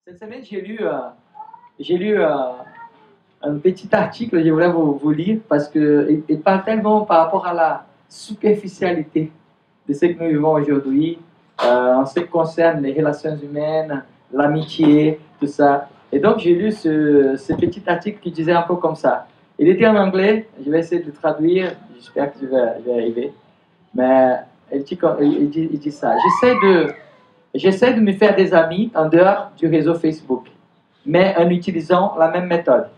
Cette semaine, j'ai lu un petit article, je voulais vous lire, parce qu'il parle tellement par rapport à la superficialité de ce que nous vivons aujourd'hui, en ce qui concerne les relations humaines, l'amitié, tout ça. Et donc, j'ai lu ce petit article qui disait un peu comme ça. Il était en anglais, je vais essayer de le traduire, j'espère que je vais arriver. Mais il dit ça. J'essaie de me faire des amis en dehors du réseau Facebook, mais en utilisant la même méthode.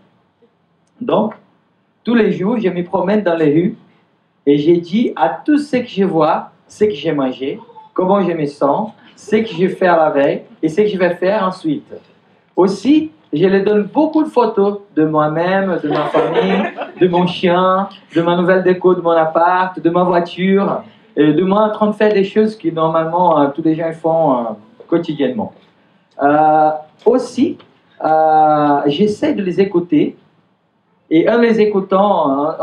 Donc, tous les jours, je me promène dans les rues et j'ai dit à tous ceux que je vois, ce que j'ai mangé, comment je me sens, ce que je fais à la veille et ce que je vais faire ensuite. Aussi, je leur donne beaucoup de photos de moi-même, de ma famille, de mon chien, de ma nouvelle déco de mon appart, de ma voiture, et de moi en train de faire des choses que normalement tous les gens font quotidiennement. Aussi, j'essaie de les écouter et en les écoutant,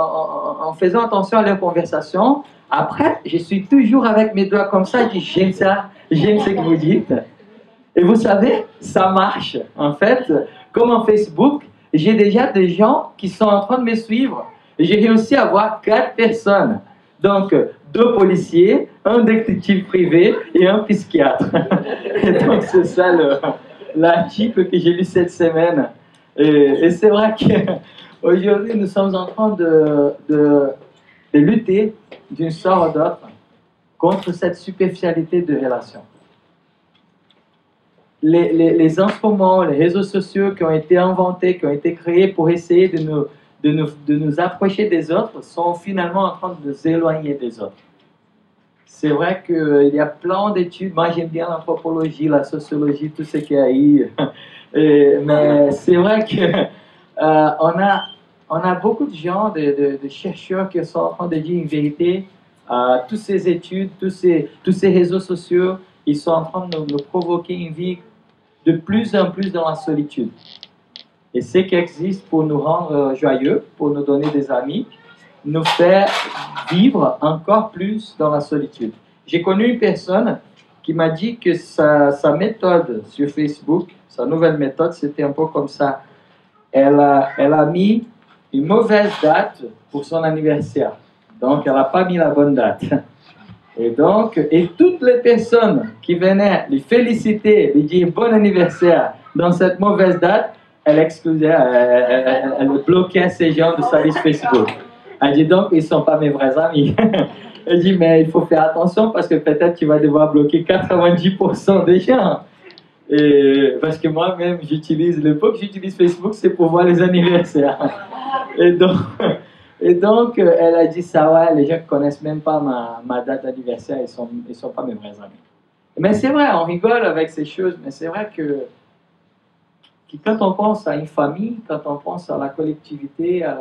en faisant attention à leurs conversations, après, je suis toujours avec mes doigts comme ça, je dis j'aime ça, j'aime ce que vous dites. Et vous savez, ça marche. En fait, comme en Facebook, j'ai déjà des gens qui sont en train de me suivre. J'ai réussi à avoir 4 personnes. Donc, 2 policiers, un détective privé et un psychiatre. Et donc, c'est ça l'article que j'ai lu cette semaine. Et c'est vrai qu'aujourd'hui, nous sommes en train de lutter d'une sorte ou d'autre contre cette superficialité de relation. Les instruments, les réseaux sociaux qui ont été inventés, qui ont été créés pour essayer de nous approcher des autres, sont finalement en train de nous éloigner des autres. C'est vrai qu'il y a plein d'études, moi j'aime bien l'anthropologie, la sociologie, tout ce qu'il y a eu, mais c'est vrai qu'on a beaucoup de gens, de chercheurs qui sont en train de dire une vérité. Toutes ces études, tous ces réseaux sociaux, ils sont en train de nous provoquer une vie de plus en plus dans la solitude. Et ce qui existe pour nous rendre joyeux, pour nous donner des amis, nous fait vivre encore plus dans la solitude. J'ai connu une personne qui m'a dit que sa méthode sur Facebook, sa nouvelle méthode, c'était un peu comme ça. Elle a mis une mauvaise date pour son anniversaire. Donc, elle n'a pas mis la bonne date. Et toutes les personnes qui venaient lui féliciter, lui dire bon anniversaire dans cette mauvaise date, elle excluait, elle bloquait ces gens de sa liste Facebook. Elle dit donc, ils ne sont pas mes vrais amis. Elle dit, mais il faut faire attention parce que peut-être tu vas devoir bloquer 90% des gens. Parce que moi-même, le peu que j'utilise Facebook, c'est pour voir les anniversaires. Et donc, elle a dit ça, ouais, les gens ne connaissent même pas ma date d'anniversaire, ils ne sont pas mes vrais amis. Mais c'est vrai, on rigole avec ces choses, mais c'est vrai que quand on pense à une famille, quand on pense à la collectivité, à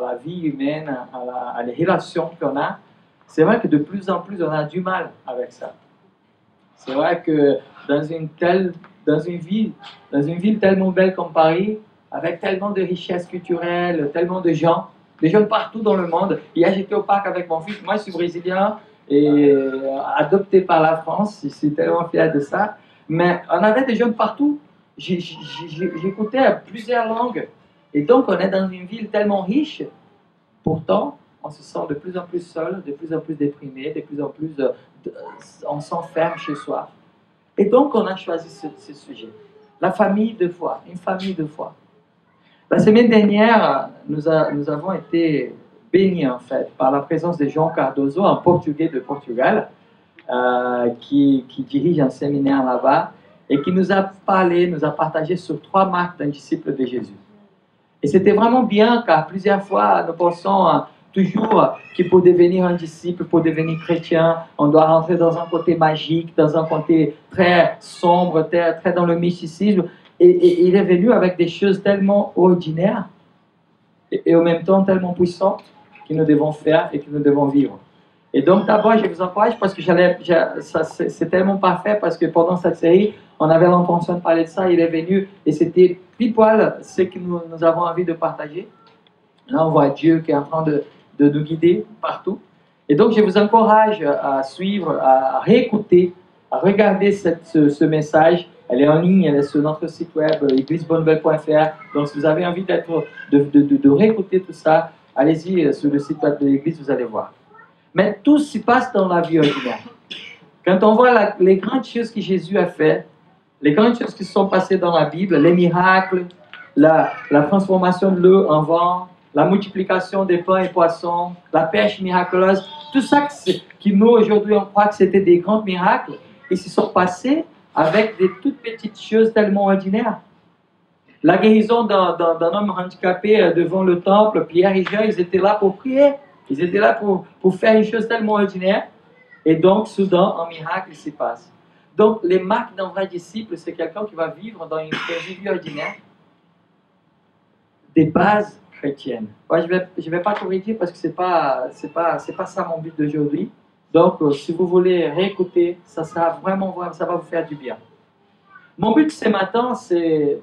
la vie humaine, à les relations qu'on a, c'est vrai que de plus en plus, on a du mal avec ça. C'est vrai que dans une ville tellement belle comme Paris, avec tellement de richesses culturelles, tellement de gens partout dans le monde. Hier, j'étais au parc avec mon fils. Moi, je suis brésilien et adopté par la France. Je suis tellement fier de ça. Mais on avait des gens partout. J'écoutais plusieurs langues. Et donc, on est dans une ville tellement riche. Pourtant, on se sent de plus en plus seul, de plus en plus déprimé, de plus en plus... on s'enferme chez soi. Et donc, on a choisi ce sujet. La famille de foi. Une famille de foi. La semaine dernière, nous avons été bénis en fait par la présence de João Cardoso, un Portugais de Portugal, qui dirige un séminaire là-bas et qui nous a partagé sur 3 marques d'un disciple de Jésus. Et c'était vraiment bien car plusieurs fois nous pensons toujours que pour devenir un disciple, pour devenir chrétien, on doit rentrer dans un côté magique, dans un côté très sombre, très dans le mysticisme. Et il est venu avec des choses tellement ordinaires et en même temps tellement puissantes que nous devons faire et que nous devons vivre. Et donc d'abord, je vous encourage parce que c'est tellement parfait parce que pendant cette série, on avait l'intention de parler de ça, il est venu et c'était pile poil ce que nous avons envie de partager. Là, on voit Dieu qui est en train de nous guider partout. Et donc, je vous encourage à suivre, à réécouter, à regarder ce message. Elle est en ligne, elle est sur notre site web, églisebonnenouvelle.fr. Donc si vous avez envie de réécouter tout ça, allez-y sur le site web de l'église, vous allez voir. Mais tout se passe dans la vie ordinaire. Quand on voit les grandes choses que Jésus a fait, les grandes choses qui se sont passées dans la Bible, les miracles, la transformation de l'eau en vin, la multiplication des pains et poissons, la pêche miraculeuse, tout ça qui nous aujourd'hui on croit que c'était des grands miracles, ils se sont passés avec des toutes petites choses tellement ordinaires. La guérison d'un homme handicapé devant le temple, Pierre et Jean, ils étaient là pour prier, ils étaient là pour faire une chose tellement ordinaire, et donc soudain un miracle se passe. Donc les marques d'un vrai disciple, c'est quelqu'un qui va vivre dans une vie ordinaire, des bases chrétiennes. Ouais, je vais pas tout redire parce que c'est pas ça mon but d'aujourd'hui. Donc, si vous voulez réécouter, ça va vous faire du bien. Mon but ce matin, c'est,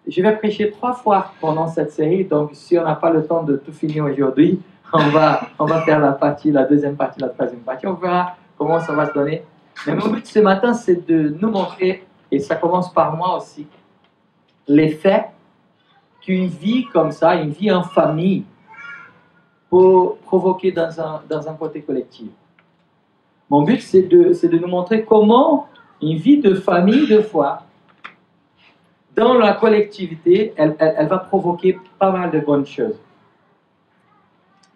je vais prêcher 3 fois pendant cette série. Donc, si on n'a pas le temps de tout finir aujourd'hui, on va faire la deuxième partie, la troisième partie. On verra comment ça va se donner. Mais mon but ce matin, c'est de nous montrer, et ça commence par moi aussi, l'effet qu'une vie comme ça, une vie en famille, peut provoquer dans un côté collectif. Mon but, c'est de nous montrer comment une vie de famille de foi, dans la collectivité, elle va provoquer pas mal de bonnes choses.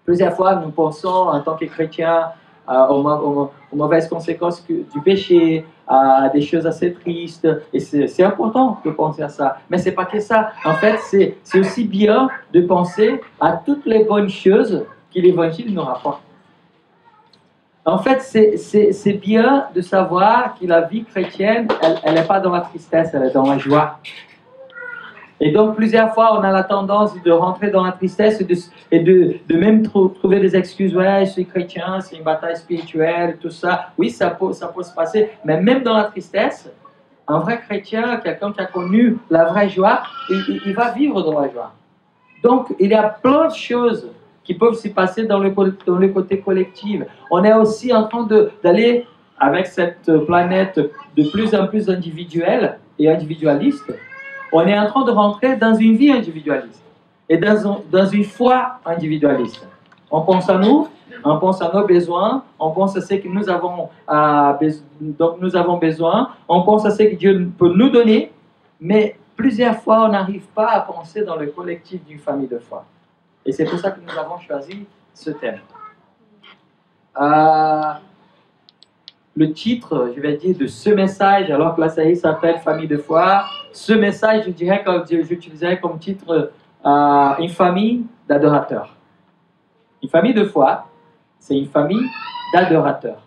Plusieurs fois, nous pensons, en tant que chrétiens, aux mauvaises conséquences du péché, à des choses assez tristes, et c'est important de penser à ça. Mais c'est pas que ça. En fait, c'est aussi bien de penser à toutes les bonnes choses que l'Évangile nous rapporte. En fait, c'est bien de savoir que la vie chrétienne, elle n'est pas dans la tristesse, elle est dans la joie. Et donc, plusieurs fois, on a la tendance de rentrer dans la tristesse et de même trouver des excuses. Ouais, je suis chrétien, c'est une bataille spirituelle, tout ça. Oui, ça peut se passer. Mais même dans la tristesse, un vrai chrétien, quelqu'un qui a connu la vraie joie, il va vivre dans la joie. Donc, il y a plein de choses qui peuvent se passer dans le côté collectif. On est aussi en train d'aller avec cette planète de plus en plus individuelle et individualiste. On est en train de rentrer dans une vie individualiste et dans une foi individualiste. On pense à nous, on pense à nos besoins, on pense à ce que nous avons besoin, on pense à ce que Dieu peut nous donner, mais plusieurs fois, on n'arrive pas à penser dans le collectif d'une famille de foi. Et c'est pour ça que nous avons choisi ce thème. Le titre, je vais dire, de ce message, alors que la série s'appelle Famille de foi, ce message, j'utiliserais comme titre une famille d'adorateurs. Une famille de foi, c'est une famille d'adorateurs.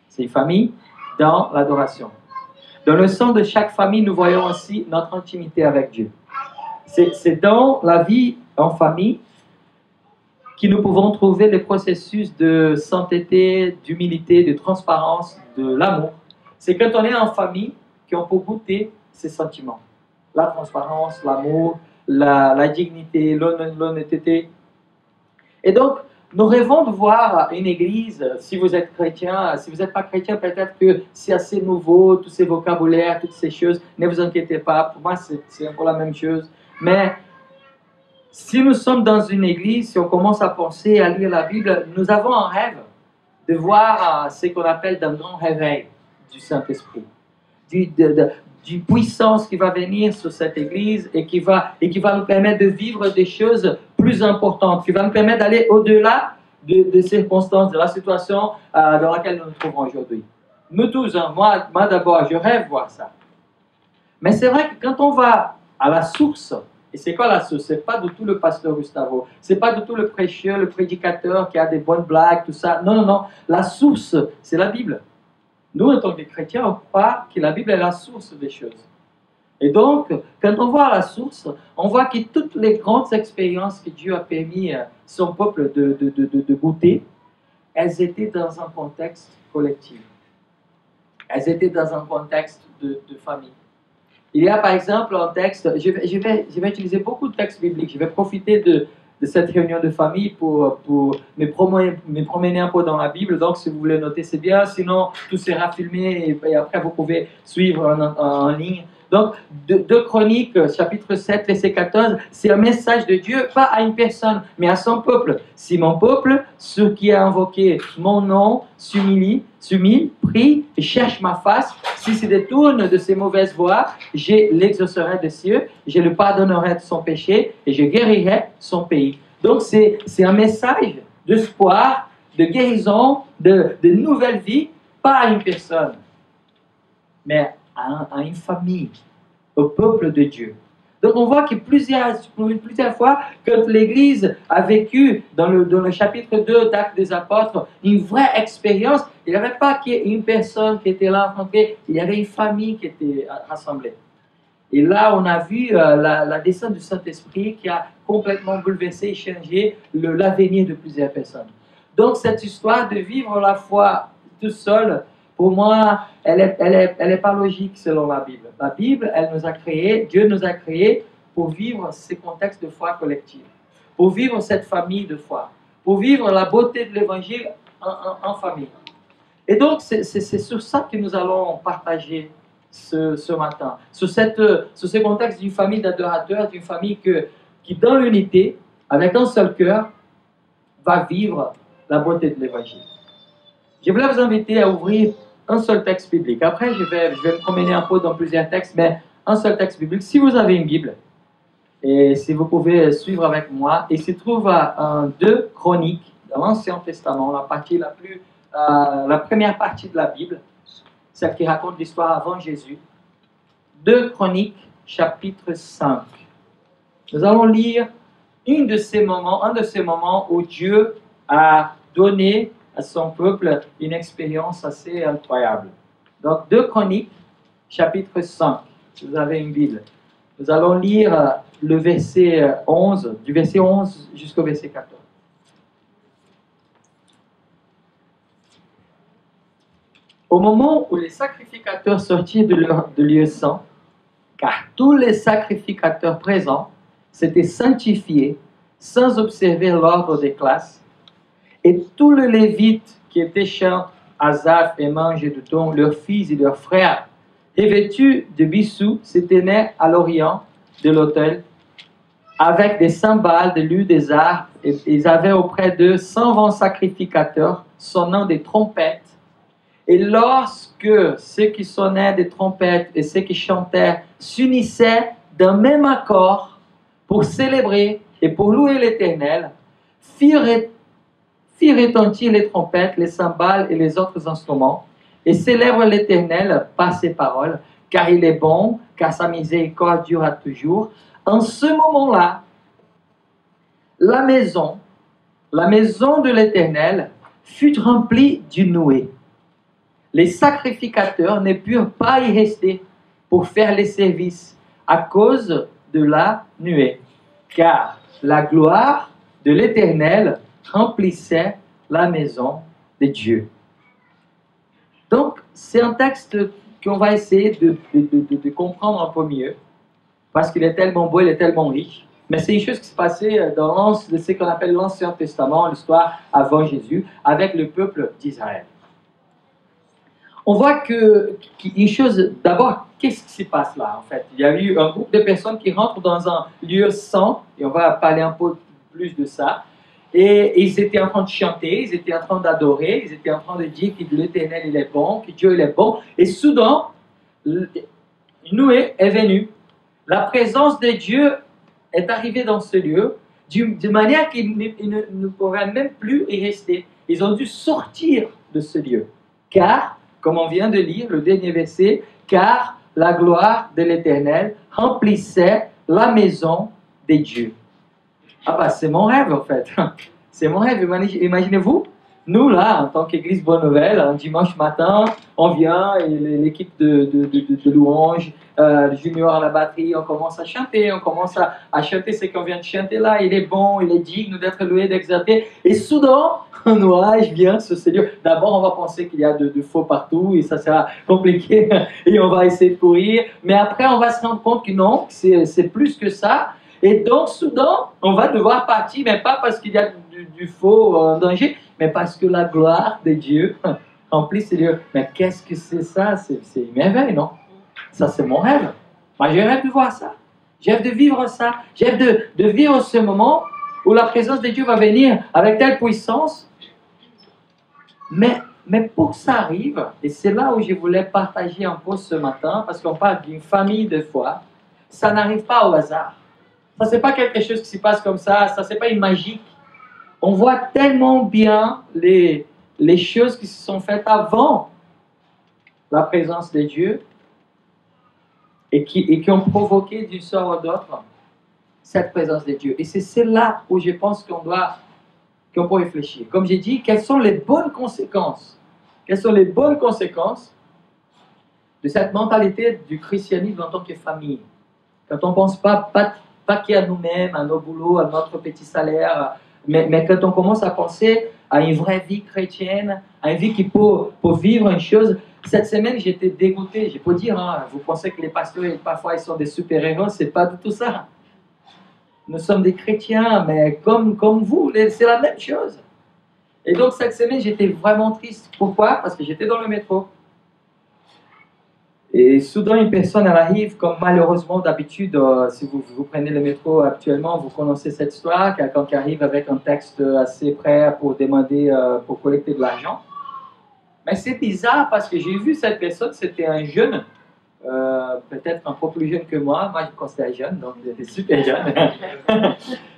C'est une famille dans l'adoration. Dans le sein de chaque famille, nous voyons aussi notre intimité avec Dieu. C'est dans la vie en famille que nous pouvons trouver les processus de sainteté, d'humilité, de transparence, de l'amour. C'est quand on est en famille qu'on peut goûter ces sentiments. La transparence, l'amour, la dignité, l'honnêteté. Et donc, nous rêvons de voir une église, si vous êtes chrétien, si vous n'êtes pas chrétien, peut-être que c'est assez nouveau, tous ces vocabulaires, toutes ces choses, ne vous inquiétez pas, pour moi c'est encore la même chose. Mais si nous sommes dans une église, si on commence à penser, à lire la Bible, nous avons un rêve de voir ce qu'on appelle un grand réveil du Saint-Esprit, d'une puissance qui va venir sur cette église et qui va nous permettre de vivre des choses plus importantes, qui va nous permettre d'aller au-delà des circonstances, de la situation dans laquelle nous nous trouvons aujourd'hui. Nous tous, hein, moi d'abord, je rêve voir ça. Mais c'est vrai que quand on va à la source, et c'est quoi la source? C'est pas du tout le pasteur Gustavo, c'est pas du tout le prêcheur, le prédicateur qui a des bonnes blagues, tout ça. Non, non, non. La source, c'est la Bible. Nous, en tant que chrétiens, on croit que la Bible est la source des choses. Et donc, quand on voit la source, on voit que toutes les grandes expériences que Dieu a permis à son peuple de goûter, elles étaient dans un contexte collectif. Elles étaient dans un contexte de famille. Il y a par exemple un texte, je vais utiliser beaucoup de textes bibliques, je vais profiter de cette réunion de famille pour me promener un peu dans la Bible. Donc, si vous voulez noter, c'est bien. Sinon, tout sera filmé et après, vous pouvez suivre en ligne. Donc, 2 Chroniques, chapitre 7, verset 14, c'est un message de Dieu, pas à une personne, mais à son peuple. Si mon peuple, ceux qui a invoqué mon nom, s'humilie, prie et cherche ma face, s'il se détourne de ses mauvaises voies, je l'exaucerai des cieux, je le pardonnerai de son péché et je guérirai son pays. Donc, c'est un message d'espoir, de guérison, de nouvelle vie, pas à une personne, mais à une famille, au peuple de Dieu. Donc on voit que plusieurs fois, quand l'Église a vécu dans le chapitre 2 d'Actes des Apôtres, une vraie expérience, il n'y avait pas qu'une personne qui était là rencontrée, il y avait une famille qui était rassemblée. Et là, on a vu la descente du Saint-Esprit qui a complètement bouleversé et changé l'avenir de plusieurs personnes. Donc cette histoire de vivre la foi tout seul, pour moi, elle est pas logique selon la Bible. La Bible, elle nous a créés, Dieu nous a créés pour vivre ces contextes de foi collective, pour vivre cette famille de foi, pour vivre la beauté de l'Évangile en famille. Et donc, c'est sur ça que nous allons partager ce matin, sur ce contexte d'une famille d'adorateurs, d'une famille qui, dans l'unité, avec un seul cœur, va vivre la beauté de l'Évangile. Je voulais vous inviter à ouvrir un seul texte biblique. Après, je vais me promener un peu dans plusieurs textes, mais un seul texte biblique. Si vous avez une Bible, et si vous pouvez suivre avec moi, il se trouve en 2 Chroniques, dans l'Ancien Testament, la première partie de la Bible, celle qui raconte l'histoire avant Jésus. 2 Chroniques, chapitre 5. Nous allons lire un de ces moments où Dieu a donné à son peuple une expérience assez incroyable. Donc, 2 Chroniques, chapitre 5, si vous avez une Bible. Nous allons lire le verset 11, du verset 11 jusqu'au verset 14. Au moment où les sacrificateurs sortirent de lieu saint, car tous les sacrificateurs présents s'étaient sanctifiés sans observer l'ordre des classes, et tous les Lévites qui étaient chantres, Asaph, Héman, Jeduthun, leurs fils et leurs frères, revêtus de bissous, se tenaient à l'orient de l'autel, avec des cymbales, des luths, des harpes, et ils avaient auprès d'eux 120 sacrificateurs sonnant des trompettes. Et lorsque ceux qui sonnaient des trompettes et ceux qui chantaient s'unissaient d'un même accord pour célébrer et pour louer l'Éternel, firent retentir les trompettes, les cymbales et les autres instruments, et célèbre l'Éternel par ses paroles, car il est bon, car sa miséricorde dure à toujours. En ce moment-là, la maison de l'Éternel fut remplie d'une nuée. Les sacrificateurs ne purent pas y rester pour faire les services à cause de la nuée, car la gloire de l'Éternel remplissait la maison de Dieu. Donc, c'est un texte qu'on va essayer de comprendre un peu mieux, parce qu'il est tellement beau, il est tellement riche. Mais c'est une chose qui s'est passée dans ce qu'on appelle l'Ancien Testament, l'histoire avant Jésus, avec le peuple d'Israël. On voit qu'une chose, d'abord, qu'est-ce qui se passe là, en fait? Il y a eu un groupe de personnes qui rentrent dans un lieu saint, et on va parler un peu plus de ça, et ils étaient en train de chanter, ils étaient en train d'adorer, ils étaient en train de dire que l'Éternel, il est bon, que Dieu, il est bon, et soudain, une nuée est venue. La présence de Dieu est arrivée dans ce lieu, de manière qu'ils ne pourraient même plus y rester. Ils ont dû sortir de ce lieu, car, comme on vient de lire, le dernier verset, car la gloire de l'Éternel remplissait la maison de Dieu. Ah bah c'est mon rêve en fait, c'est mon rêve, imaginez-vous, nous là, en tant qu'Église Bonne Nouvelle, un dimanche matin, on vient et l'équipe de louanges, Junior à la batterie, on commence à chanter, chanter ce qu'on vient de chanter là, il est bon, il est digne d'être loué, d'exalter, et soudain, un nuage vient sur ce lieu. D'abord, on va penser qu'il y a de faux partout, et ça sera compliqué, et on va essayer de courir, mais après, on va se rendre compte que non, c'est plus que ça. Et donc, soudain, on va devoir partir, mais pas parce qu'il y a du faux en danger, mais parce que la gloire de Dieu remplit ces lieux. Mais qu'est-ce que c'est ça? C'est une merveille, non? Ça, c'est mon rêve. Moi, je rêve de voir ça. Je rêve de vivre ça. Je rêve de vivre ce moment où la présence de Dieu va venir avec telle puissance. Mais pour que ça arrive, et c'est là où je voulais partager un peu ce matin, parce qu'on parle d'une famille de foi, ça n'arrive pas au hasard. Ça, c'est pas quelque chose qui se passe comme ça, c'est pas une magie. On voit tellement bien les choses qui se sont faites avant la présence de Dieu et qui ont provoqué d'une sorte ou d'autre cette présence de Dieu. Et c'est là où je pense qu'on peut réfléchir. Comme j'ai dit, quelles sont les bonnes conséquences? Quelles sont les bonnes conséquences de cette mentalité du christianisme en tant que famille? Quand on ne pense pas qu'à nous-mêmes, à nos boulots, à notre petit salaire, mais quand on commence à penser à une vraie vie chrétienne, à une vie qui peut vivre une chose. Cette semaine, j'étais dégoûté. Je peux dire, hein, vous pensez que les pasteurs, parfois, ils sont des super-héros, c'est pas du tout ça. Nous sommes des chrétiens, mais comme vous, c'est la même chose. Et donc, cette semaine, j'étais vraiment triste. Pourquoi? Parce que j'étais dans le métro. Et soudain, une personne, elle arrive, comme malheureusement d'habitude, si vous prenez le métro actuellement, vous connaissez cette histoire, quelqu'un qui arrive avec un texte assez prêt pour demander, pour collecter de l'argent. Mais c'est bizarre parce que j'ai vu cette personne, c'était un jeune, peut-être un peu plus jeune que moi je me considère jeune, donc il était super jeune.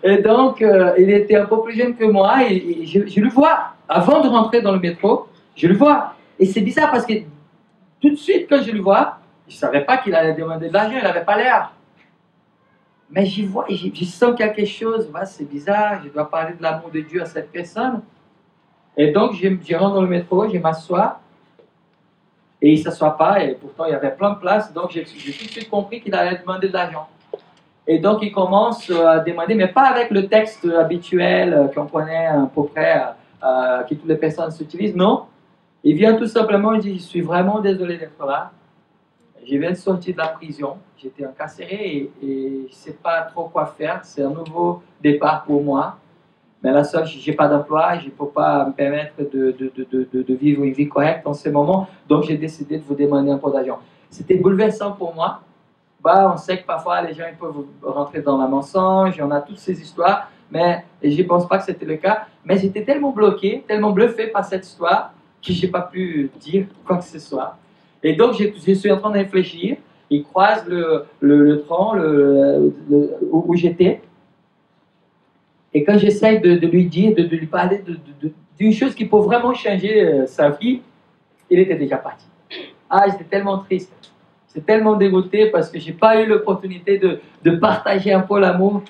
Et donc, il était un peu plus jeune que moi, et je le vois, avant de rentrer dans le métro, je le vois. Et c'est bizarre parce que tout de suite, quand je le vois, je ne savais pas qu'il allait demander de l'argent, il n'avait pas l'air. Mais j'y vois, je sens quelque chose, c'est bizarre, je dois parler de l'amour de Dieu à cette personne. Et donc, je rentre dans le métro, je m'assois, et il ne s'assoit pas, et pourtant il y avait plein de places, donc j'ai tout de suite compris qu'il allait demander de l'argent. Et donc, il commence à demander, mais pas avec le texte habituel qu'on connaît à peu près, que toutes les personnes s'utilisent, non. Il vient tout simplement, il dit, je suis vraiment désolé d'être là. Je viens de sortir de la prison, j'étais incarcéré et je ne sais pas trop quoi faire. C'est un nouveau départ pour moi. Mais la seule, je n'ai pas d'emploi, je ne peux pas me permettre de vivre une vie correcte en ce moment. Donc j'ai décidé de vous demander un peu d'argent. C'était bouleversant pour moi. On sait que parfois les gens ils peuvent rentrer dans la mensonge, on a toutes ces histoires, mais je ne pense pas que c'était le cas. Mais j'étais tellement bloqué, tellement bluffé par cette histoire, que je n'ai pas pu dire quoi que ce soit. Et donc, je suis en train de réfléchir. Il croise le tronc où j'étais. Et quand j'essaye de lui dire, de lui parler d'une chose qui peut vraiment changer sa vie, il était déjà parti. J'étais tellement triste. J'étais tellement dégoûté parce que je n'ai pas eu l'opportunité de partager un peu l'amour.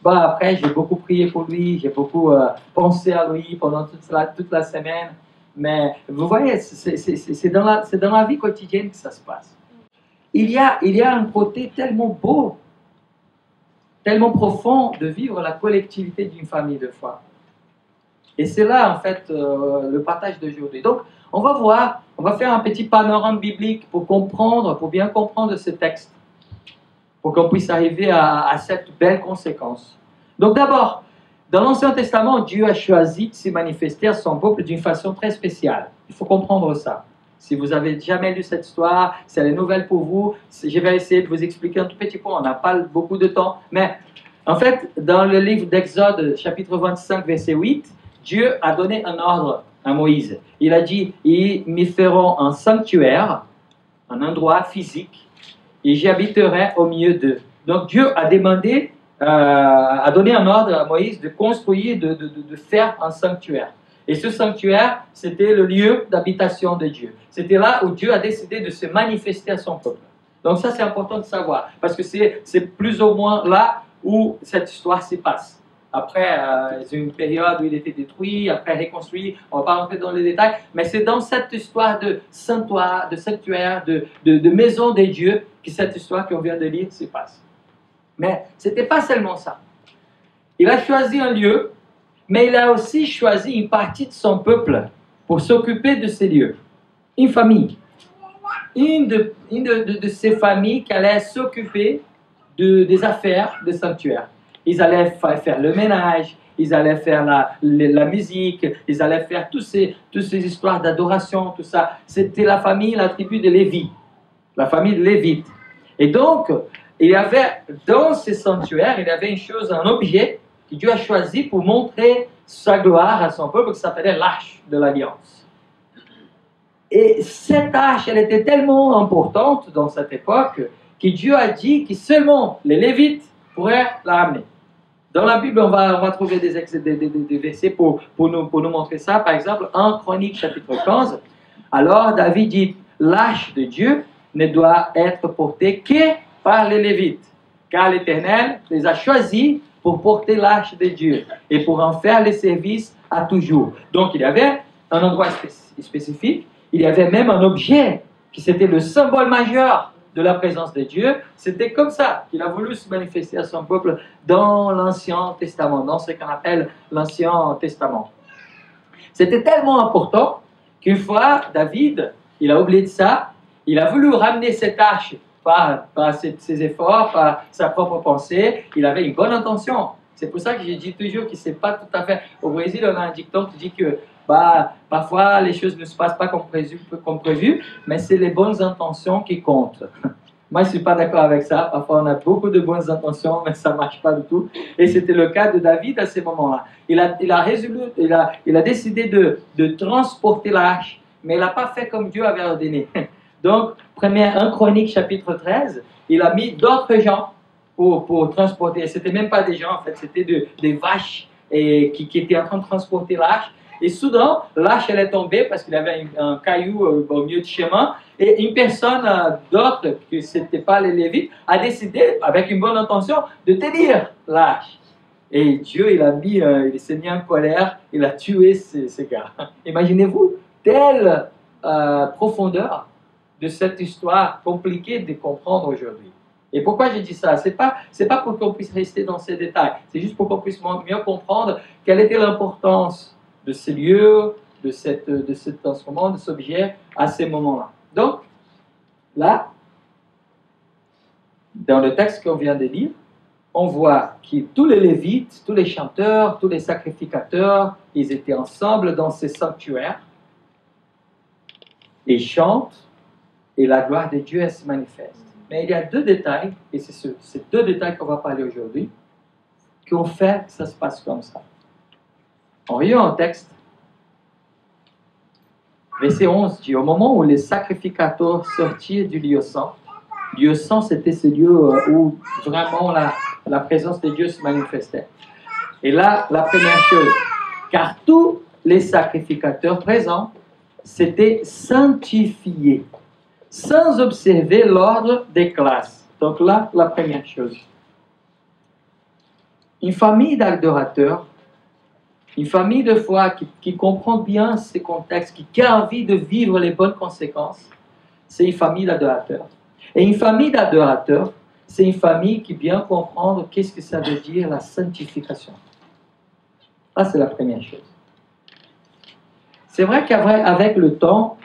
Après, j'ai beaucoup prié pour lui, j'ai beaucoup pensé à lui pendant toute la semaine. Mais vous voyez, c'est dans la vie quotidienne que ça se passe. Il y a un côté tellement beau, tellement profond de vivre la collectivité d'une famille de foi. Et c'est là, en fait, le partage d'aujourd'hui. Donc, on va faire un petit panorama biblique pour bien comprendre ce texte, pour qu'on puisse arriver à cette belle conséquence. Donc d'abord, dans l'Ancien Testament, Dieu a choisi de se manifester à son peuple d'une façon très spéciale. Il faut comprendre ça. Si vous n'avez jamais lu cette histoire, c'est la nouvelle pour vous. Je vais essayer de vous expliquer un tout petit peu. On n'a pas beaucoup de temps. Mais en fait, dans le livre d'Exode, chapitre 25, verset 8, Dieu a donné un ordre à Moïse. Il a dit, ils me feront un sanctuaire, un endroit physique, et j'habiterai au milieu d'eux. Donc Dieu a demandé, a donné un ordre à Moïse de construire, de faire un sanctuaire. Et ce sanctuaire, c'était le lieu d'habitation de Dieu. C'était là où Dieu a décidé de se manifester à son peuple. Donc ça, c'est important de savoir, parce que c'est plus ou moins là où cette histoire se passe. Après, c'est une période où il était détruit, après reconstruit, on ne va pas rentrer dans les détails, mais c'est dans cette histoire de sanctuaire, de maison de Dieu, que cette histoire qu'on vient de lire se passe. Mais ce n'était pas seulement ça. Il a choisi un lieu, mais il a aussi choisi une partie de son peuple pour s'occuper de ces lieux. Une famille. Une de ces familles qui allait s'occuper des affaires du sanctuaire. Ils allaient faire le ménage, ils allaient faire la musique, ils allaient faire toutes ces histoires d'adoration, tout ça. C'était la famille, la tribu de Lévi, la famille de Lévite. Et donc, il y avait dans ces sanctuaires, il y avait une chose, un objet que Dieu a choisi pour montrer sa gloire à son peuple, qui s'appelait l'arche de l'Alliance. Et cette arche, elle était tellement importante dans cette époque que Dieu a dit que seulement les Lévites pourraient la ramener. Dans la Bible, on va trouver des versets pour nous montrer ça. Par exemple, en Chronique chapitre 15, alors David dit, l'arche de Dieu ne doit être portée que par les Lévites, car l'Éternel les a choisis pour porter l'arche de Dieu et pour en faire les services à toujours. Donc il y avait un endroit spécifique, il y avait même un objet qui c'était le symbole majeur de la présence de Dieu. C'était comme ça qu'il a voulu se manifester à son peuple dans l'Ancien Testament, dans ce qu'on appelle l'Ancien Testament. C'était tellement important qu'une fois, David, il a oublié de ça, il a voulu ramener cette arche par ses efforts, par sa propre pensée. Il avait une bonne intention. C'est pour ça que je dis toujours que c'est pas tout à fait... Au Brésil, on a un dicton qui dit que parfois les choses ne se passent pas comme prévu, mais c'est les bonnes intentions qui comptent. Moi, je ne suis pas d'accord avec ça. Parfois, on a beaucoup de bonnes intentions, mais ça ne marche pas du tout. Et c'était le cas de David à ce moment-là. Il a décidé de transporter l'arche, mais il n'a pas fait comme Dieu avait ordonné. Donc, 1 Chronique chapitre 13, il a mis d'autres gens pour transporter. Ce n'étaient même pas des gens, en fait, c'était des vaches qui étaient en train de transporter l'arche. Et soudain, l'arche, elle est tombée parce qu'il y avait un caillou au milieu du chemin. Et une personne d'autre, que ce n'était pas les Lévites, a décidé, avec une bonne intention, de tenir l'arche. Et Dieu, il s'est mis en colère, il a tué ces gars. Imaginez-vous, telle profondeur de cette histoire compliquée de comprendre aujourd'hui. Et pourquoi je dis ça? C'est pas pour qu'on puisse rester dans ces détails, c'est juste pour qu'on puisse mieux comprendre quelle était l'importance de ce lieu, de cet instrument, de cet objet à ces moments-là. Donc, là, dans le texte qu'on vient de lire, on voit que tous les Lévites, tous les chanteurs, tous les sacrificateurs, ils étaient ensemble dans ces sanctuaires et chantent, et la gloire de Dieu, elle se manifeste. Mais il y a deux détails, et c'est ces deux détails qu'on va parler aujourd'hui, qui ont fait que ça se passe comme ça. En voyant un texte, verset 11 dit, au moment où les sacrificateurs sortirent du lieu saint, c'était ce lieu où vraiment la présence de Dieu se manifestait. Et là, la première chose, car tous les sacrificateurs présents s'étaient sanctifiés, sans observer l'ordre des classes. Donc là, la première chose. Une famille d'adorateurs, une famille de foi qui comprend bien ces contextes, qui a envie de vivre les bonnes conséquences, c'est une famille d'adorateurs. Et une famille d'adorateurs, c'est une famille qui vient comprendre qu'est-ce que ça veut dire la sanctification. Ça, c'est la première chose. C'est vrai qu'avec le temps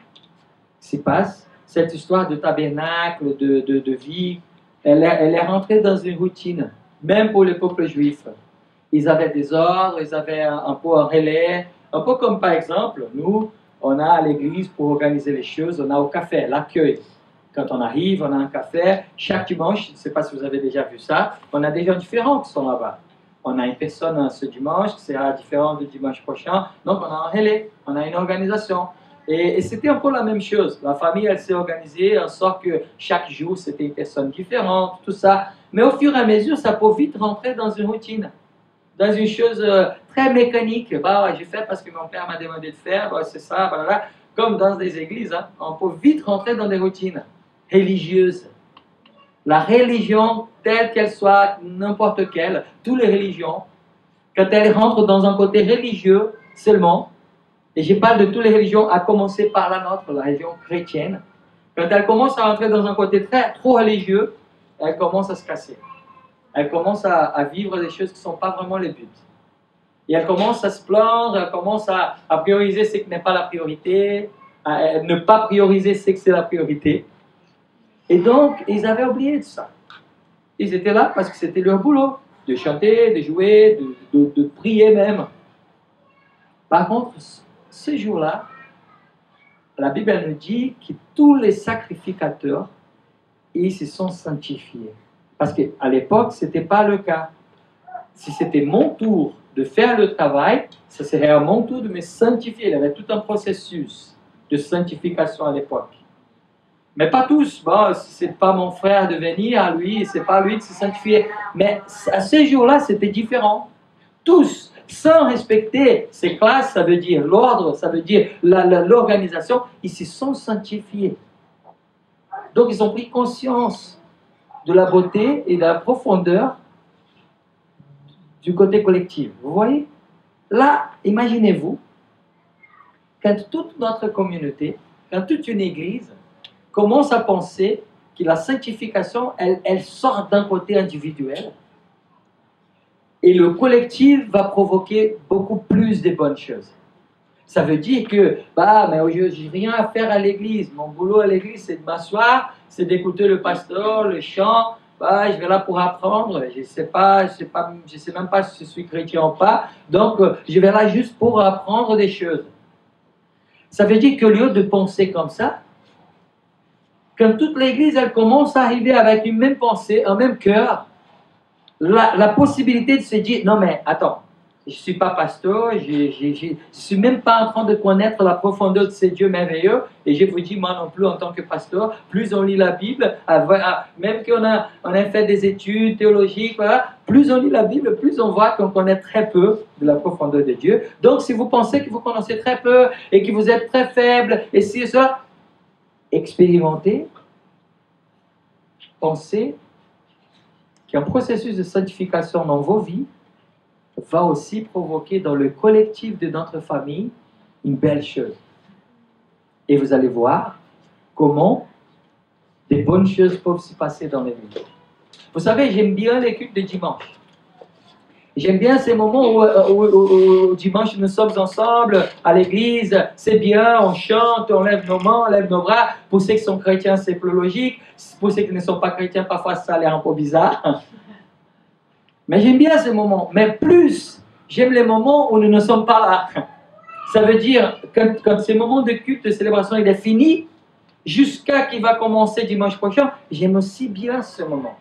qui se passe, cette histoire de tabernacle, de vie, elle est rentrée dans une routine, même pour le peuple juif. Ils avaient des ordres, ils avaient un peu un relais, un peu comme par exemple, nous, on a à l'église pour organiser les choses, on a au café, l'accueil. Quand on arrive, on a un café. Chaque dimanche, je ne sais pas si vous avez déjà vu ça, on a des gens différents qui sont là-bas. On a une personne ce dimanche qui sera différente du dimanche prochain. Donc on a un relais, on a une organisation. Et c'était un peu la même chose. La famille, elle s'est organisée en sorte que chaque jour, c'était une personne différente, tout ça. Mais au fur et à mesure, ça peut vite rentrer dans une routine, dans une chose très mécanique. Bah, j'ai fait parce que mon père m'a demandé de faire, bah, c'est ça, voilà. Comme dans des églises, hein, on peut vite rentrer dans des routines religieuses. La religion, telle qu'elle soit, n'importe quelle, toutes les religions, quand elles rentrent dans un côté religieux seulement, et je parle de toutes les religions, à commencer par la nôtre, la religion chrétienne, quand elles commencent à rentrer dans un côté trop religieux, elles commencent à se casser. Elles commencent à vivre des choses qui ne sont pas vraiment les buts. Et elles commencent à se plaindre, elles commencent à prioriser ce qui n'est pas la priorité, à ne pas prioriser ce que c'est la priorité. Et donc, ils avaient oublié de ça. Ils étaient là parce que c'était leur boulot. de chanter, de jouer, de prier même. Par contre, ce jour-là, la Bible nous dit que tous les sacrificateurs, ils se sont sanctifiés. Parce qu'à l'époque, ce n'était pas le cas. Si c'était mon tour de faire le travail, ce serait à mon tour de me sanctifier. Il y avait tout un processus de sanctification à l'époque. Mais pas tous. Bon, ce n'est pas mon frère de venir à lui, ce n'est pas lui de se sanctifier. Mais à ce jour-là, c'était différent. Tous, sans respecter ces classes, ça veut dire l'ordre, ça veut dire l'organisation, ils se sont sanctifiés. Donc ils ont pris conscience de la beauté et de la profondeur du côté collectif. Vous voyez? Là, imaginez-vous, quand toute notre communauté, quand toute une église commence à penser que la sanctification, elle sort d'un côté individuel et le collectif va provoquer beaucoup plus de bonnes choses. Ça veut dire que, mais aujourd'hui, je n'ai rien à faire à l'église. Mon boulot à l'église, c'est de m'asseoir, c'est d'écouter le pasteur, le chant. Je vais là pour apprendre. Je sais même pas si je suis chrétien ou pas. Donc, je vais là juste pour apprendre des choses. Ça veut dire qu'au lieu de penser comme ça, quand toute l'église, elle commence à arriver avec une même pensée, un même cœur, la possibilité de se dire, non mais attends, je ne suis pas pasteur, je ne suis même pas en train de connaître la profondeur de ces dieux merveilleux, et je vous dis, moi non plus en tant que pasteur, plus on lit la Bible, même qu'on a fait des études théologiques, voilà, plus on lit la Bible, plus on voit qu'on connaît très peu de la profondeur de Dieu. Donc si vous pensez que vous connaissez très peu, et que vous êtes très faible, et si ça, expérimentez, pensez qu'un processus de sanctification dans vos vies va aussi provoquer dans le collectif de notre famille une belle chose. Et vous allez voir comment des bonnes choses peuvent se passer dans les vies. Vous savez, j'aime bien les cultes de dimanche. J'aime bien ces moments où dimanche nous sommes ensemble à l'église, c'est bien, on chante, on lève nos mains, on lève nos bras. Pour ceux qui sont chrétiens, c'est plus logique. Pour ceux qui ne sont pas chrétiens, parfois ça a l'air un peu bizarre. Mais j'aime bien ces moments. Mais plus, j'aime les moments où nous ne sommes pas là. Ça veut dire, quand ces moments de culte, de célébration, il est fini, jusqu'à qu'il va commencer dimanche prochain, j'aime aussi bien ce moment.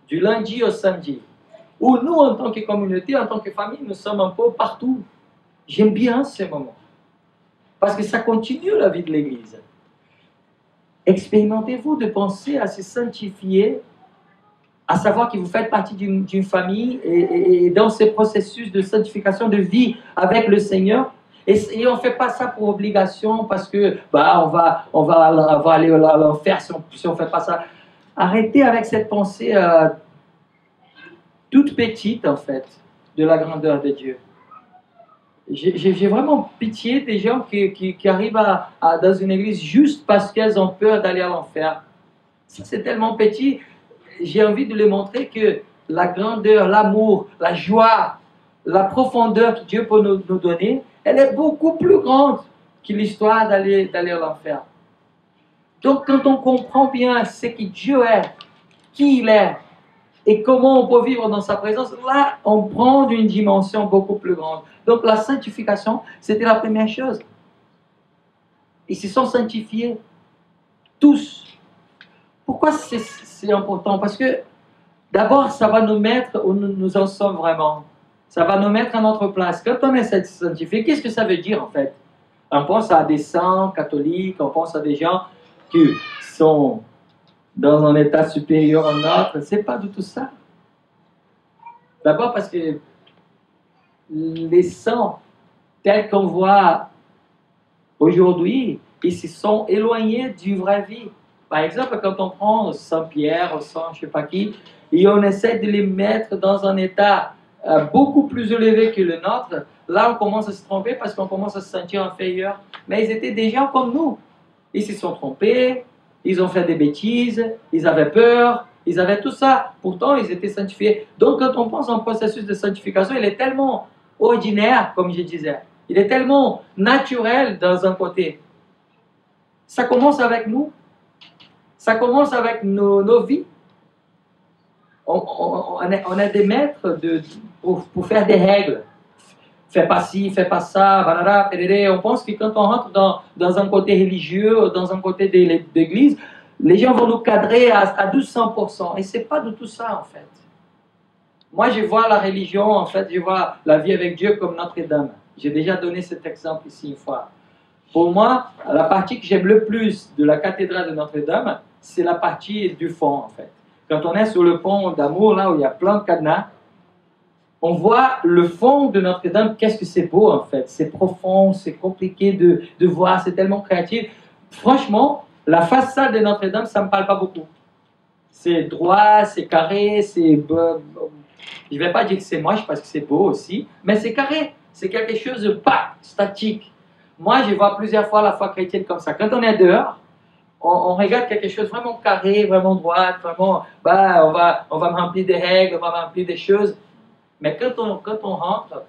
Du lundi au samedi. Où nous, en tant que communauté, en tant que famille, nous sommes un peu partout. J'aime bien ces moments. Parce que ça continue la vie de l'Église. Expérimentez-vous de penser à se sanctifier, à savoir que vous faites partie d'une famille et dans ce processus de sanctification de vie avec le Seigneur. Et on ne fait pas ça pour obligation parce que on va aller à l'enfer si on ne fait pas ça. Arrêtez avec cette pensée toute petite, en fait, de la grandeur de Dieu. J'ai vraiment pitié des gens qui arrivent dans une église juste parce qu'elles ont peur d'aller à l'enfer. Ça, c'est tellement petit. J'ai envie de leur montrer que la grandeur, l'amour, la joie, la profondeur que Dieu peut nous donner, elle est beaucoup plus grande que l'histoire d'aller à l'enfer. Donc, quand on comprend bien ce que Dieu est, qui il est, et comment on peut vivre dans sa présence, là, on prend une dimension beaucoup plus grande. Donc, la sanctification, c'était la première chose. Ils se sont sanctifiés, tous. Pourquoi c'est important? Parce que, d'abord, ça va nous mettre où nous en sommes vraiment. Ça va nous mettre à notre place. Quand on est sanctifié, qu'est-ce que ça veut dire, en fait? On pense à des saints catholiques, on pense à des gens qui sont dans un état supérieur au nôtre. C'est pas du tout ça. D'abord parce que les saints, tels qu'on voit aujourd'hui, ils se sont éloignés d'une vraie vie. Par exemple, quand on prend Saint Pierre, Saint je ne sais pas qui, et on essaie de les mettre dans un état beaucoup plus élevé que le nôtre, là on commence à se tromper parce qu'on commence à se sentir inférieur. Mais ils étaient des gens comme nous. Ils se sont trompés, ils ont fait des bêtises, ils avaient peur, ils avaient tout ça. Pourtant, ils étaient sanctifiés. Donc, quand on pense en processus de sanctification, il est tellement ordinaire, comme je disais. Il est tellement naturel dans un côté. Ça commence avec nous. Ça commence avec nos vies. On est des maîtres pour faire des règles. Fais pas ci, fais pas ça, balala, pédéré. On pense que quand on rentre dans un côté religieux, dans un côté d'église, les gens vont nous cadrer à 1200%. Et c'est pas du tout ça, en fait. Moi, je vois la religion, en fait, je vois la vie avec Dieu comme Notre-Dame. J'ai déjà donné cet exemple ici une fois. Pour moi, la partie que j'aime le plus de la cathédrale de Notre-Dame, c'est la partie du fond, en fait. Quand on est sur le pont d'Amour, là où il y a plein de cadenas, on voit le fond de Notre-Dame. Qu'est-ce que c'est beau, en fait. C'est profond, c'est compliqué de voir, c'est tellement créatif. Franchement, la façade de Notre-Dame, ça ne me parle pas beaucoup. C'est droit, c'est carré, c'est... Je ne vais pas dire que c'est moche parce que c'est beau aussi, mais c'est carré. C'est quelque chose de pas statique. Moi, je vois plusieurs fois la foi chrétienne comme ça. Quand on est dehors, on regarde quelque chose vraiment carré, vraiment droit, vraiment, bah, on va me remplir des règles, on va me remplir des choses. Mais quand on rentre,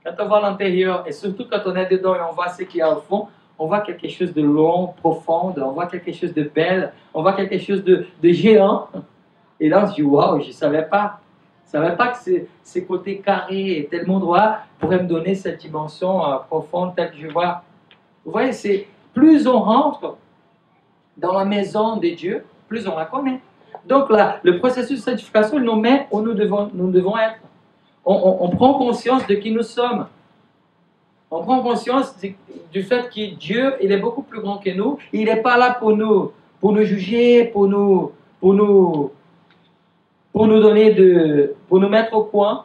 quand on voit l'intérieur, et surtout quand on est dedans et on voit ce qu'il y a au fond, on voit quelque chose de long, profond, on voit quelque chose de belle, on voit quelque chose de géant. Et là, on se dit, waouh, je ne savais pas. Je ne savais pas que ces côtés carrés et tellement droits pourraient me donner cette dimension profonde telle que je vois. Vous voyez, c'est plus on rentre dans la maison de Dieu, plus on la connaît. Donc là, le processus de sanctification nous met où nous devons être. On prend conscience de qui nous sommes. On prend conscience du fait que Dieu, il est beaucoup plus grand que nous. Il n'est pas là pour nous juger, pour nous donner pour nous mettre au coin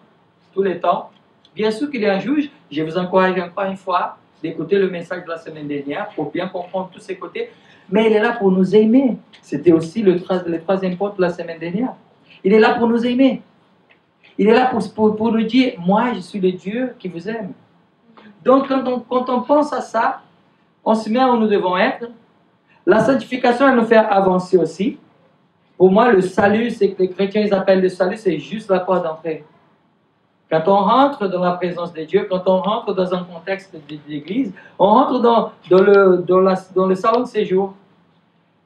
tous les temps. Bien sûr qu'il est un juge. Je vous encourage encore une fois d'écouter le message de la semaine dernière pour bien comprendre tous ces côtés. Mais il est là pour nous aimer. C'était aussi le troisième point de la semaine dernière. Il est là pour nous aimer. Il est là pour nous dire, moi je suis le Dieu qui vous aime. Donc quand on pense à ça, on se met où nous devons être. La sanctification, elle nous fait avancer aussi. Pour moi, le salut, c'est que les chrétiens ils appellent le salut, c'est juste la porte d'entrée. Quand on rentre dans la présence de Dieu, quand on rentre dans un contexte d'église, on rentre dans le salon de séjour.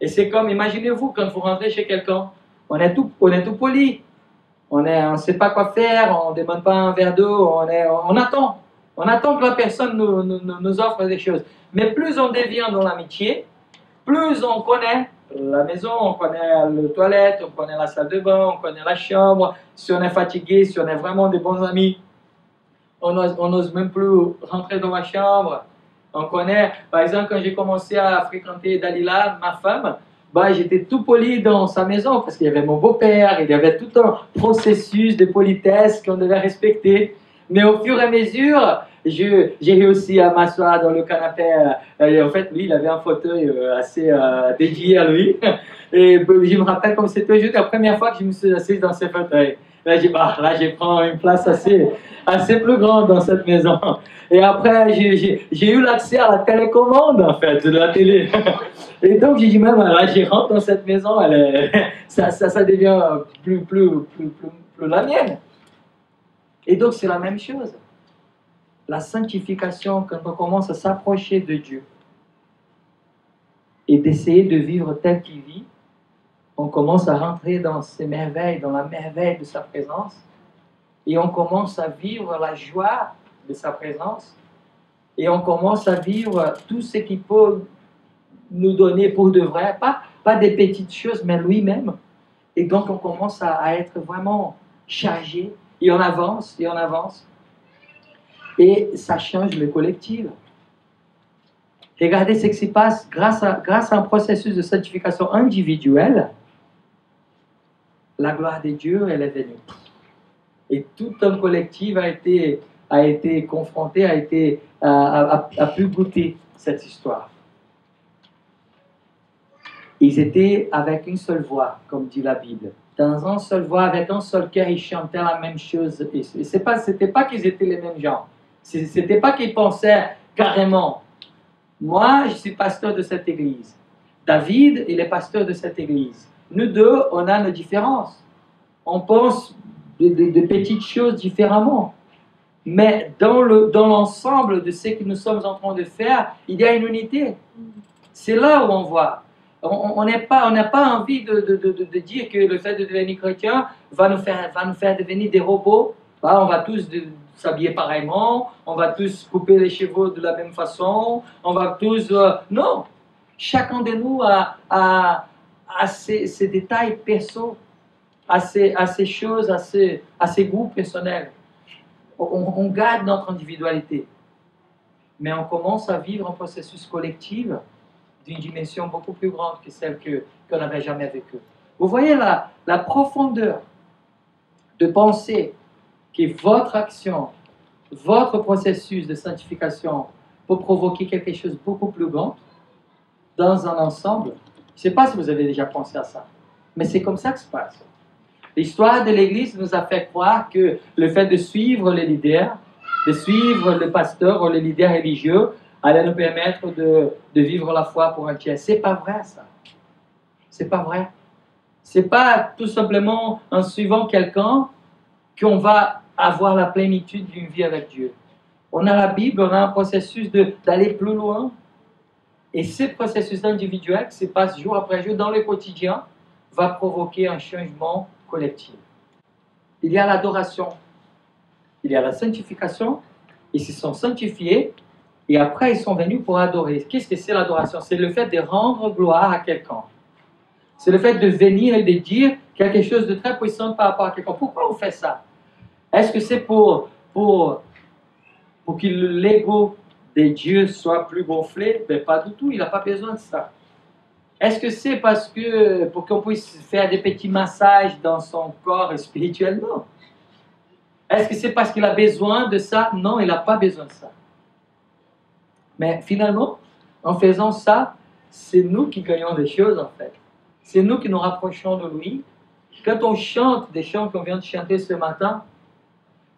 Et c'est comme, imaginez-vous, quand vous rentrez chez quelqu'un, on est tout poli. On ne sait pas quoi faire, on ne demande pas un verre d'eau, on attend. On attend que la personne nous offre des choses. Mais plus on devient dans l'amitié, plus on connaît la maison, on connaît les toilettes, on connaît la salle de bain, on connaît la chambre. Si on est fatigué, si on est vraiment des bons amis, on n'ose même plus rentrer dans ma chambre. On connaît, par exemple, quand j'ai commencé à fréquenter Dalila, ma femme, j'étais tout poli dans sa maison parce qu'il y avait mon beau-père, il y avait tout un processus de politesse qu'on devait respecter. Mais au fur et à mesure, j'ai réussi à m'asseoir dans le canapé. En fait, lui, il avait un fauteuil assez dédié à lui. Et je me rappelle comme c'était juste la première fois que je me suis assise dans ce fauteuil. Là, je prends une place assez plus grande dans cette maison. Et après, j'ai eu l'accès à la télécommande, en fait, de la télé. Et donc, j'ai dit, même là, je rentre dans cette maison, ça devient plus la mienne. Et donc, c'est la même chose. La sanctification, quand on commence à s'approcher de Dieu et d'essayer de vivre tel qu'il vit, on commence à rentrer dans ses merveilles, dans la merveille de sa présence, et on commence à vivre la joie de sa présence, et on commence à vivre tout ce qu'il peut nous donner pour de vrai, pas des petites choses, mais lui-même. Et donc, on commence à être vraiment chargé, et on avance, et on avance. Et ça change le collectif. Regardez ce qui se passe grâce à un processus de sanctification individuelle. La gloire de Dieu, elle est venue. Et tout un collectif a été confronté, a pu goûter cette histoire. Ils étaient avec une seule voix, comme dit la Bible. Dans une seule voix, avec un seul cœur, ils chantaient la même chose. Et c'était pas qu'ils étaient les mêmes gens. C'était pas qu'ils pensaient carrément. Moi, je suis pasteur de cette église. David, il est pasteur de cette église. Nous deux, on a nos différences. On pense de petites choses différemment. Mais dans l'ensemble de ce que nous sommes en train de faire, il y a une unité. C'est là où on voit. On n'a pas envie de dire que le fait de devenir chrétien va nous faire devenir des robots. On va tous s'habiller pareillement, on va tous couper les cheveux de la même façon, on va tous... non! Chacun de nous a ses détails perso, a ses choses, a ses goûts personnels. On garde notre individualité. Mais on commence à vivre un processus collectif d'une dimension beaucoup plus grande que celle qu'on n'avait jamais vécue. Vous voyez la profondeur de pensée que votre action, votre processus de sanctification peut provoquer quelque chose de beaucoup plus grand dans un ensemble. Je ne sais pas si vous avez déjà pensé à ça, mais c'est comme ça que ça se passe. L'histoire de l'Église nous a fait croire que le fait de suivre les leaders, de suivre le pasteur ou les leaders religieux, allait nous permettre de vivre la foi pour entière. C'est pas vrai, ça. C'est pas vrai. C'est pas tout simplement en suivant quelqu'un qu'on va avoir la plénitude d'une vie avec Dieu. On a la Bible, on a un processus d'aller plus loin. Et ce processus individuel qui se passe jour après jour dans le quotidien va provoquer un changement collectif. Il y a l'adoration, il y a la sanctification, ils se sont sanctifiés et après ils sont venus pour adorer. Qu'est-ce que c'est l'adoration? C'est le fait de rendre gloire à quelqu'un. C'est le fait de venir et de dire quelque chose de très puissant par rapport à quelqu'un. Pourquoi on fait ça? Est-ce que c'est pour que l'ego de Dieu soit plus gonflé? Ben, pas du tout, il n'a pas besoin de ça. Est-ce que c'est pour qu'on puisse faire des petits massages dans son corps spirituel? Non. Est-ce que c'est parce qu'il a besoin de ça? Non, il n'a pas besoin de ça. Mais finalement, en faisant ça, c'est nous qui gagnons des choses en fait. C'est nous qui nous rapprochons de lui. Quand on chante des chants qu'on vient de chanter ce matin,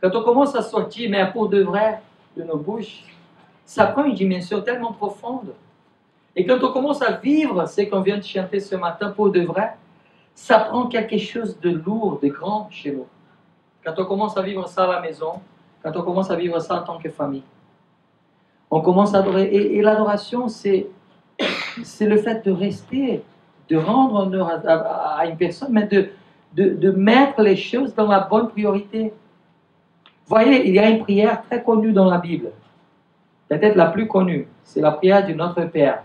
quand on commence à sortir, mais pour de vrai, de nos bouches, ça prend une dimension tellement profonde. Et quand on commence à vivre ce qu'on vient de chanter ce matin pour de vrai, ça prend quelque chose de lourd, de grand chez nous. Quand on commence à vivre ça à la maison, quand on commence à vivre ça en tant que famille, on commence à adorer. Et l'adoration, c'est le fait de rester, de rendre honneur à une personne, mais de mettre les choses dans la bonne priorité. Vous voyez, il y a une prière très connue dans la Bible, peut-être la plus connue, c'est la prière du Notre Père.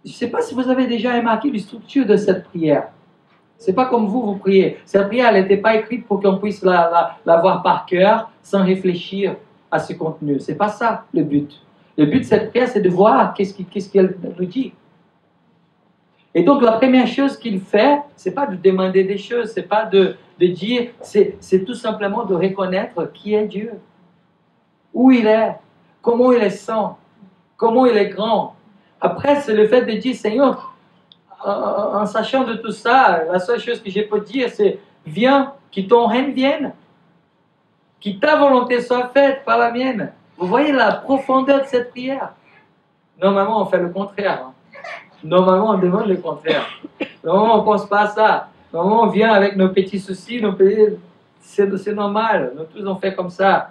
Je ne sais pas si vous avez déjà remarqué la structure de cette prière. Ce n'est pas comme vous priez. Cette prière, elle n'était pas écrite pour qu'on puisse la voir par cœur sans réfléchir à ce contenu. Ce n'est pas ça le but. Le but de cette prière, c'est de voir qu'est-ce qu'elle nous dit. Et donc, la première chose qu'il fait, ce n'est pas de demander des choses, ce n'est pas de dire, c'est tout simplement de reconnaître qui est Dieu, où il est, comment il est saint, comment il est grand. Après, c'est le fait de dire, Seigneur, en sachant de tout ça, la seule chose que je peux dire, c'est, viens, que ton règne vienne, que ta volonté soit faite par la mienne. Vous voyez la profondeur de cette prière? Normalement, on fait le contraire. Normalement, on demande le contraire. Normalement, on ne pense pas à ça. Normalement, on vient avec nos petits soucis, c'est normal. Nous tous, on fait comme ça.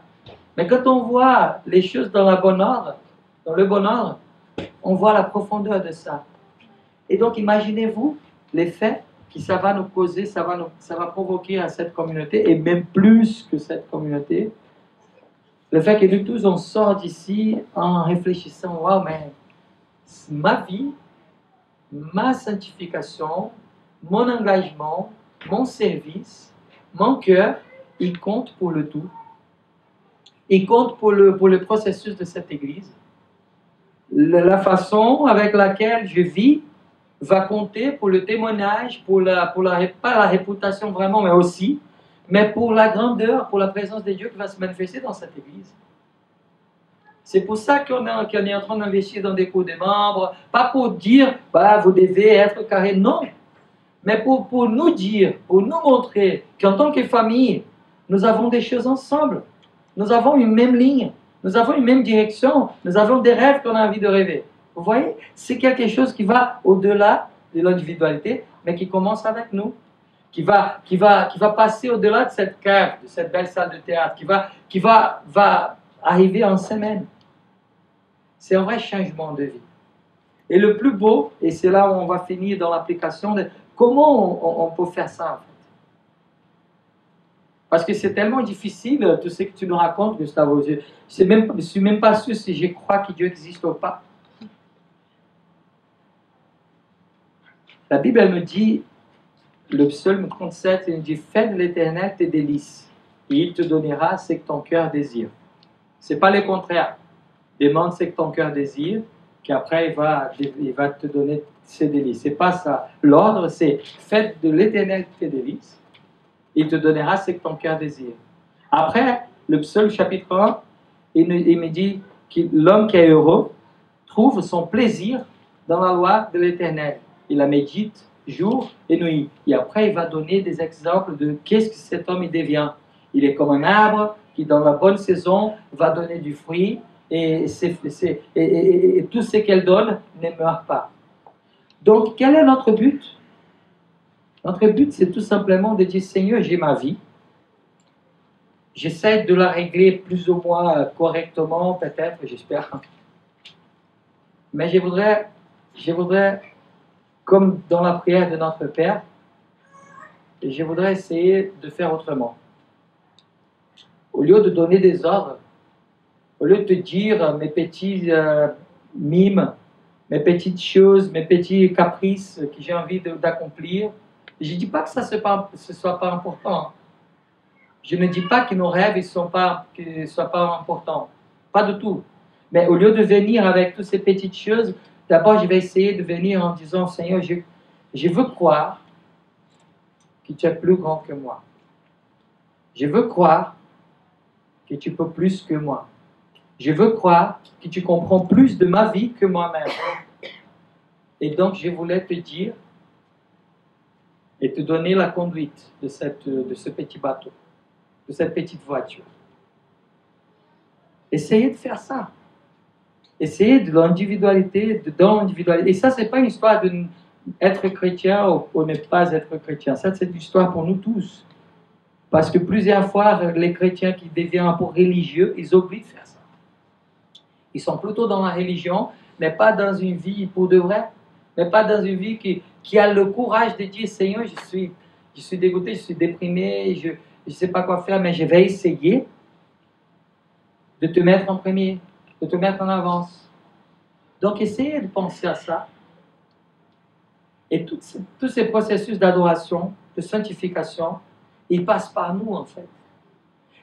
Mais quand on voit les choses dans le bon ordre, on voit la profondeur de ça. Et donc, imaginez-vous l'effet que ça va nous causer, ça va provoquer à cette communauté, et même plus que cette communauté, le fait que nous tous, on sort d'ici en réfléchissant, « Wow, mais ma vie, ma sanctification, mon engagement, mon service, mon cœur, il compte pour le tout. Il compte pour le processus de cette Église. La façon avec laquelle je vis va compter pour le témoignage, pas la réputation vraiment, mais aussi, mais pour la grandeur, pour la présence de Dieu qui va se manifester dans cette Église. C'est pour ça qu'on est en train d'investir dans des cours de membres, pas pour dire, bah, vous devez être carré, non, mais pour nous dire, pour nous montrer qu'en tant que famille, nous avons des choses ensemble, nous avons une même ligne, nous avons une même direction, nous avons des rêves qu'on a envie de rêver. Vous voyez, c'est quelque chose qui va au-delà de l'individualité, mais qui commence avec nous, qui va passer au-delà de cette cave, de cette belle salle de théâtre, qui va arriver en semaine. C'est un vrai changement de vie. Et le plus beau, et c'est là où on va finir dans l'application, de comment on peut faire ça en fait. Parce que c'est tellement difficile, tout ce que tu nous racontes, Gustavo. Je ne suis même pas sûr si je crois que Dieu existe ou pas. La Bible, elle me dit, le psaume 37, il dit, fais de l'Éternel tes délices, et il te donnera ce que ton cœur désire. Ce n'est pas le contraire. Demande ce que ton cœur désire, qu'après il va te donner ses délices. Ce n'est pas ça. L'ordre, c'est fais de l'Éternel tes délices, il te donnera ce que ton cœur désire. Après, le psaume chapitre 1, il me dit que l'homme qui est heureux trouve son plaisir dans la loi de l'Éternel. Il la médite jour et nuit. Et après, il va donner des exemples de qu'est-ce que cet homme il devient. Il est comme un arbre qui, dans la bonne saison, va donner du fruit et tout ce qu'elle donne ne meurt pas. Donc, quel est notre but? Notre but, c'est tout simplement de dire, Seigneur, j'ai ma vie. J'essaie de la régler plus ou moins correctement, peut-être, j'espère. Mais je voudrais, comme dans la prière de notre Père, je voudrais essayer de faire autrement. Au lieu de donner des ordres, au lieu de te dire mes petits mimes, mes petites choses, mes petits caprices que j'ai envie d'accomplir, je ne dis pas que ça ne soit pas important. Je ne dis pas que nos rêves ne soient pas importants. Pas du tout. Mais au lieu de venir avec toutes ces petites choses, d'abord je vais essayer de venir en disant, Seigneur, je veux croire que tu es plus grand que moi. Je veux croire que tu peux plus que moi. Je veux croire que tu comprends plus de ma vie que moi-même. Et donc, je voulais te dire et te donner la conduite de ce petit bateau, de cette petite voiture. Essayez de faire ça. Essayez de l'individualité, dans l'individualité. Et ça, ce n'est pas une histoire d'être chrétien ou ne pas être chrétien. Ça, c'est une histoire pour nous tous. Parce que plusieurs fois, les chrétiens qui deviennent un peu religieux, ils oublient de faire ça. Ils sont plutôt dans la religion, mais pas dans une vie pour de vrai, mais pas dans une vie qui a le courage de dire, Seigneur, je suis dégoûté, je suis déprimé, je ne sais pas quoi faire, mais je vais essayer de te mettre en premier, de te mettre en avance. Donc, essayez de penser à ça. Et tous ces processus d'adoration, de sanctification, ils passent par nous, en fait.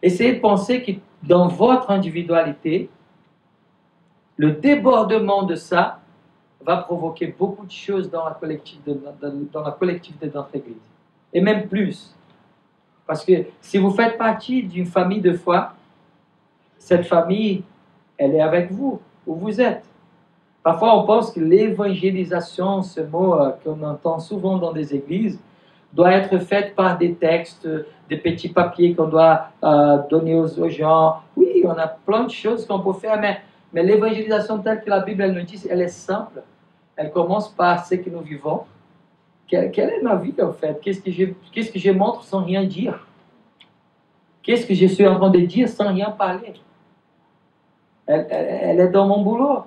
Essayez de penser que dans votre individualité, le débordement de ça va provoquer beaucoup de choses dans la collectivité de notre Église. Et même plus. Parce que si vous faites partie d'une famille de foi, cette famille, elle est avec vous, où vous êtes. Parfois, on pense que l'évangélisation, ce mot qu'on entend souvent dans des églises, doit être faite par des textes, des petits papiers qu'on doit donner aux gens. Oui, on a plein de choses qu'on peut faire, mais l'évangélisation telle que la Bible elle nous dit, elle est simple. Elle commence par ce que nous vivons. Quelle est ma vie en fait? Qu'est-ce que je montre sans rien dire? Qu'est-ce que je suis en train de dire sans rien parler? Elle est dans mon boulot.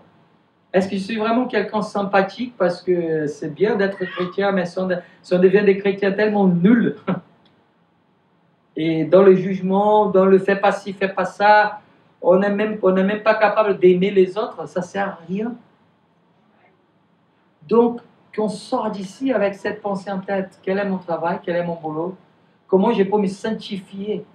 Est-ce que je suis vraiment quelqu'un de sympathique parce que c'est bien d'être chrétien, mais si on devient des chrétiens tellement nuls, et dans le jugement, dans le fais pas ci, fais pas ça, on n'est même pas capable d'aimer les autres, ça ne sert à rien. Donc, qu'on sort d'ici avec cette pensée en tête, quel est mon travail, quel est mon boulot, comment je peux me sanctifier,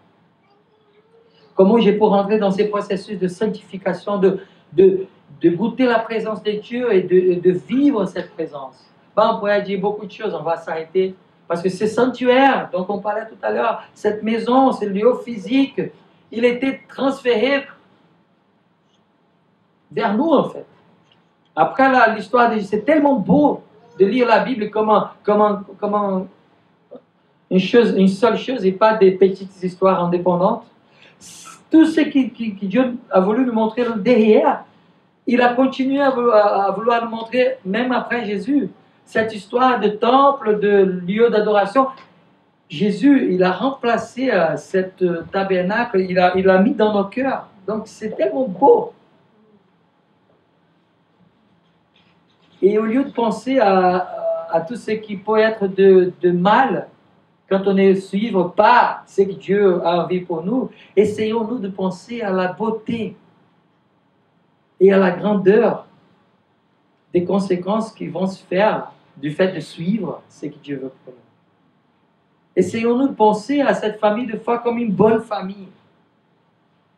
comment je peux rentrer dans ces processus de sanctification, de goûter la présence de Dieu et de vivre cette présence. Ben, on pourrait dire beaucoup de choses, on va s'arrêter. Parce que ce sanctuaire dont on parlait tout à l'heure, cette maison, ce lieu physique, il était transféré vers nous en fait. Après l'histoire, c'est tellement beau de lire la Bible comme une seule chose et pas des petites histoires indépendantes. Tout ce que Dieu a voulu nous montrer derrière, il a continué à vouloir nous montrer même après Jésus. Cette histoire de temple, de lieu d'adoration, Jésus, il a remplacé cette tabernacle, il l'a mis dans nos cœurs. Donc c'est tellement beau. Et au lieu de penser à tout ce qui peut être de mal, quand on ne suivre pas ce que Dieu a envie pour nous, essayons-nous de penser à la beauté et à la grandeur des conséquences qui vont se faire du fait de suivre ce que Dieu veut pour nous. Essayons-nous de penser à cette famille de foi comme une bonne famille,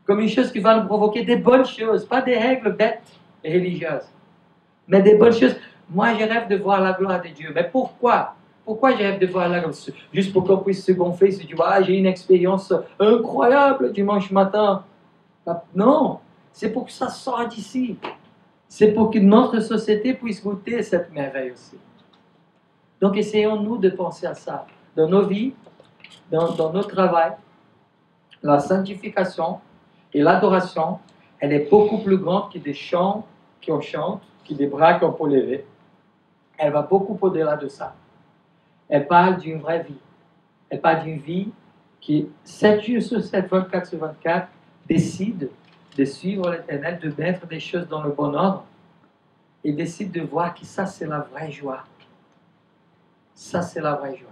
comme une chose qui va nous provoquer des bonnes choses, pas des règles bêtes et religieuses, mais des bonnes choses. Moi, je rêve de voir la gloire de Dieu. Mais pourquoi? Pourquoi je rêve de voir la gloire? Juste pour qu'on puisse se gonfler et se dire, ah, j'ai une expérience incroyable dimanche matin. Non, c'est pour que ça sorte d'ici. C'est pour que notre société puisse goûter cette merveille aussi. Donc, essayons-nous de penser à ça. Dans nos vies, dans notre travail, la sanctification et l'adoration, elle est beaucoup plus grande que des chants qu'on chante, que des bras qu'on peut lever. Elle va beaucoup au-delà de ça. Elle parle d'une vraie vie. Elle parle d'une vie qui, 7 jours sur 7, 24 sur 24, décide de suivre l'Éternel, de mettre des choses dans le bon ordre et décide de voir que ça, c'est la vraie joie. Ça, c'est la vraie joie.